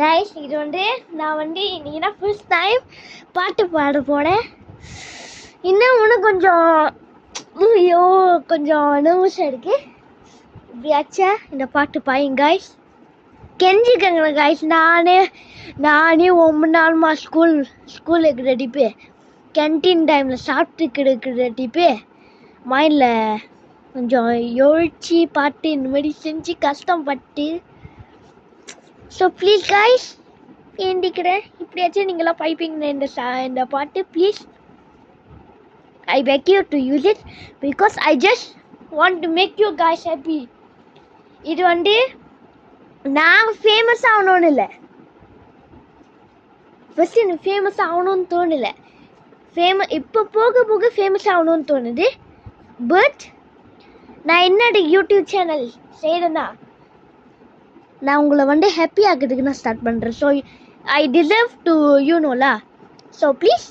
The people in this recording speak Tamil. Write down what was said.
ரைஸ் இது நான் இன்னைக்கு தான் ஃபர்ஸ்ட் டைம் பாட்டு பாட போனேன். இன்னும் இன்னும் கொஞ்சம் ஐயோ கொஞ்சம் நர்வஸாக இருக்கு. இப்படியாச்சா இந்த பாட்டு பாயுங்க காய்ஸ், கெஞ்சிக்கங்க காய்ஸ். நானே 1 நாளுமா ஸ்கூலுக்கு ரெடிப்பு கேன்டீன் டைமில் சாப்பிட்டு ரெடிப்பு மைண்டில் கொஞ்சம் யோசிச்சு பாட்டு இந்த மாதிரி செஞ்சு கஷ்டப்பட்டு. ஸோ ப்ளீஸ் காய்ஸ் வேண்டிக்கிறேன், இப்படியாச்சும் நீங்களாம் பைப்பிங்க இந்த பாட்டு please. I beg you to use it because I just want to make you guys happy. இது நான் ஃபேமஸ் ஆகணும்னு இல்லை, ஃபஸ்ட் எனக்கு ஃபேமஸ் ஆகணும்னு தோணலை. இப்போ போக போக ஃபேமஸ் ஆகணும்னு தோணுது. பட் நான் என்னோட யூடியூப் சேனல் செய்கிறேன்னா நான் உங்களை ஹாப்பி ஆகிறதுக்கு நான் ஸ்டார்ட் பண்ணுறேன். So I deserve to you நோலா. So please